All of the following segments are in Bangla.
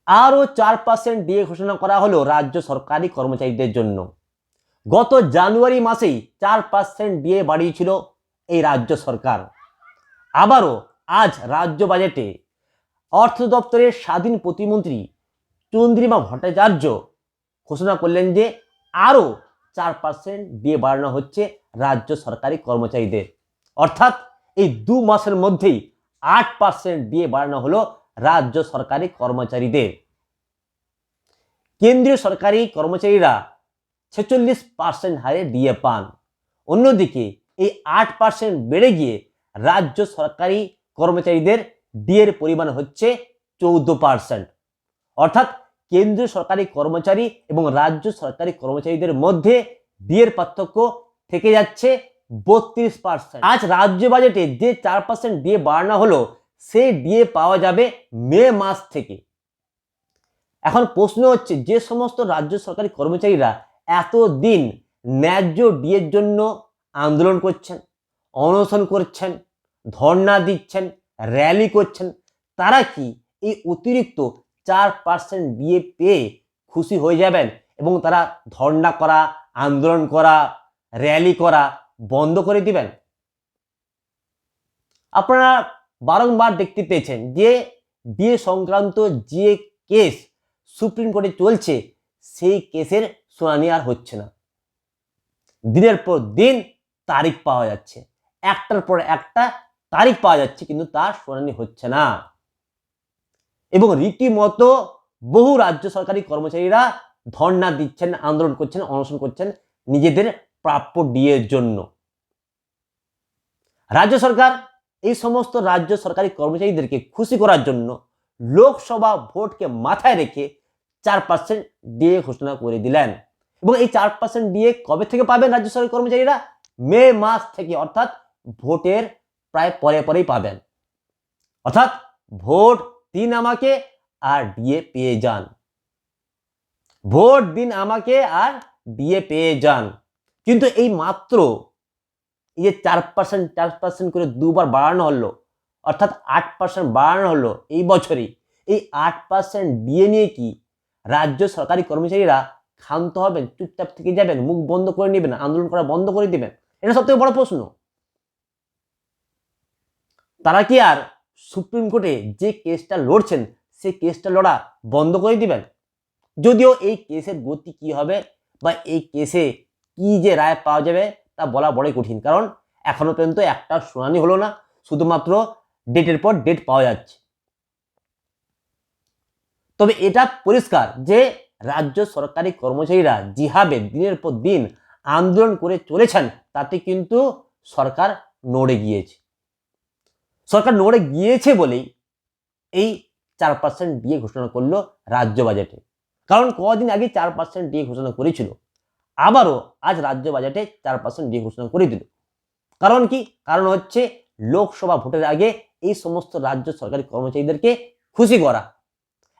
আরও 4% ডিএ ঘোষণা করা হলো রাজ্য সরকারি কর্মচারীদের জন্য। গত জানুয়ারি মাসেই 4% ডিএ বাড়িয়েছিল এই রাজ্য সরকার। আবারও আজ রাজ্য বাজেটে অর্থ দপ্তরের স্বাধীন প্রতিমন্ত্রী চন্দ্রিমা ভট্টাচার্য ঘোষণা করলেন যে আরও 4% ডিএ বাড়ানো হচ্ছে রাজ্য সরকারি কর্মচারীদের। অর্থাৎ এই 2 মাসের মধ্যেই 8% ডিএ বাড়ানো হলো রাজ্য সরকারি কর্মচারীদের। কেন্দ্রীয় সরকারি কর্মচারীরা 46% হারে ডিএ পান। অন্যদিকে এই 8% বেড়ে গিয়ে রাজ্য সরকারি কর্মচারীদের ডিএর পরিমাণ হচ্ছে 14%। অর্থাৎ কেন্দ্রীয় সরকারি কর্মচারী এবং রাজ্য সরকারি কর্মচারীদের মধ্যে ডিএর পার্থক্য থেকে যাচ্ছে 32%। আজ রাজ্য বাজেটে যে 4% ডিএ বাড়ানো হলো সেই ডিএ পাওয়া যাবে মে মাস থেকে। এখন প্রশ্ন হচ্ছে, যে সমস্ত রাজ্য সরকারি কর্মচারীরা এতদিন ন্যায্য ডিএর জন্য আন্দোলন করছেন, অনশন করছেন, ধর্ণা দিচ্ছেন, র্যালি করছেন, তারা কি এই অতিরিক্ত 4% ডিএ পেয়ে খুশি হয়ে যাবেন এবং তারা ধর্ণা করা, আন্দোলন করা, র্যালি করা বন্ধ করে দিবেন? আপনারা বারংবার দেখতে পেয়েছেন যে ডিএ সংক্রান্ত যে কেস সুপ্রিম কোর্টে চলছে, সেই কেসের শুনানি আর হচ্ছে না। দিনের পর দিন তারিখ পাওয়া যাচ্ছে, একটার পর একটা তারিখ পাওয়া যাচ্ছে, কিন্তু তার শুনানি হচ্ছে না। এবং রীতিমতো বহু রাজ্য সরকারি কর্মচারীরা ধর্ণা দিচ্ছেন, আন্দোলন করছেন, অনশন করছেন নিজেদের প্রাপ্য ডিএর জন্য। রাজ্য সরকার এই সমস্ত রাজ্য সরকারি কর্মচারীদেরকে খুশি করার জন্য লোকসভা ভোটকে মাথায় রেখে 4% ডিএ ঘোষণা করে দিলেন। এবং এই 4% ডিএ কবে থেকে পাবেন রাজ্য সরকারি কর্মচারীরা? মে মাস থেকে, অর্থাৎ ভোটের প্রায় পরে পরেই পাবেন। অর্থাৎ ভোট দিন আমাকে আর ডিএ পেয়ে যান, ভোট দিন আমাকে আর ডিএ পেয়ে যান। কিন্তু এই মাত্র এই যে 4% করে দুবার বাড়ানো হলো, অর্থাৎ 8% বাড়ানো হলো এই বছরই, এই 8% ডিএ নিয়ে কি রাজ্য সরকারি কর্মচারীরা ক্ষান্ত হবেন, চুপচাপ থেকে যাবেন, মুখ বন্ধ করে নেবেন, আন্দোলন করা বন্ধ করে দিবেন? এটা সবথেকে বড় প্রশ্ন। তারা কি আর সুপ্রিম কোর্টে যে কেসটা লড়ছেন সেই কেসটা লড়া বন্ধ করে দিবেন? যদিও এই কেসের গতি কি হবে বা এই কেসে কি যে রায় পাওয়া যাবে তা বলা বড়ই কঠিন, কারণ এখনো পর্যন্ত একটা শুনানি হলো না, শুধুমাত্র ডেটের পর ডেট পাওয়া যাচ্ছে। তবে এটা পরিষ্কার যে রাজ্য সরকারি কর্মচারীরা যেভাবে দিনের পর দিন আন্দোলন করে চলেছেন, তাতে কিন্তু সরকার নড়ে গিয়েছে। সরকার নড়ে গিয়েছে বলেই এই 4% ডিএ ঘোষণা করলো রাজ্য বাজেটে। কারণ কদিন আগে 4% ডিএ ঘোষণা করেছিল, আবারও আজ রাজ্য বাজেটে 4% ডিএ ঘোষণা করে দিল। কারণ কি? কারণ হচ্ছে লোকসভা ভোটের আগে এই সমস্ত রাজ্য সরকারি কর্মচারীদেরকে খুশি করা।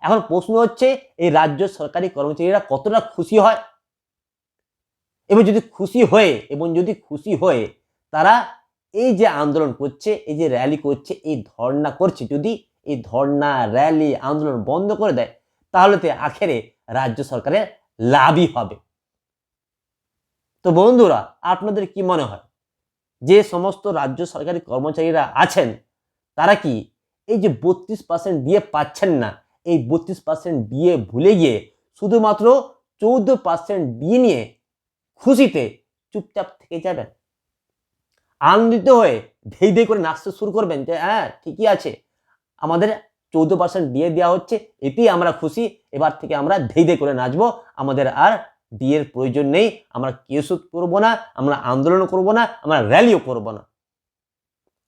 এখন প্রশ্ন হচ্ছে, এই রাজ্য সরকারি কর্মচারীরা কতটা খুশি হয়, এবং যদি খুশি হয়ে তারা এই যে আন্দোলন করছে, এই যে র্যালি করছে, এই ধর্ণা করছে, যদি এই ধর্ণা, র্যালি, আন্দোলন বন্ধ করে দেয়, তাহলে তো আখেরে রাজ্য সরকারের লাভই হবে। তো বন্ধুরা, আপনাদের কি মনে হয়, যে সমস্ত রাজ্য সরকারি কর্মচারীরা আছেন তারা কি এই যে 32% ডিএ পাচ্ছেন না, এই 32% ডিএ ভুলে গিয়ে শুধুমাত্র 14% ডিএ নিয়ে খুশিতে চুপচাপ থেকে যাবেন? আনন্দিত হয়ে ধেই ধেই করে নাচতে শুরু করবেন যে হ্যাঁ ঠিকই আছে, আমাদের 14% ডিএ দেওয়া হচ্ছে, এতেই আমরা খুশি, এবার থেকে আমরা ধেই ধেই করে নাচবো, আমাদের আর ডিএর প্রয়োজন নেই, আমরা কেসও করবো না, আমরা আন্দোলনও করবো না, আমরা র্যালিও করবো না?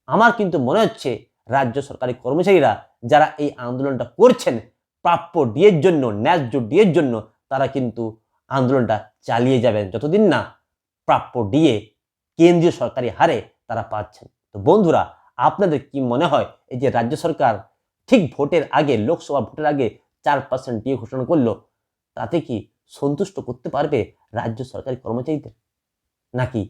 আমার কিন্তু মনে হচ্ছে রাজ্য সরকারি কর্মচারীরা যারা এই আন্দোলনটা করছেন প্রাপ্য ডিএর জন্য, ন্যায্য ডিএর জন্য, তারা কিন্তু আন্দোলনটা চালিয়ে যাবেন যতদিন না প্রাপ্য ডিএ কেন্দ্রীয় সরকারি হারে তারা পাচ্ছেন। তো বন্ধুরা, আপনাদের কি মনে হয়, এই যে রাজ্য সরকার ঠিক ভোটের আগে, লোকসভা ভোটের আগে 4% ডিএ ঘোষণা করলো, তাতে কি সন্তুষ্ট করতে পারবে রাজ্য সরকারি কর্মচারীদের, নাকি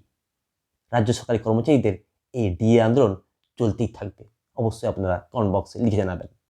রাজ্য সরকারি কর্মচারীদের এই ডিএ আন্দোলন চলতেই থাকবে? অবশ্যই আপনারা কমেন্ট বক্সে লিখে জানাবেন।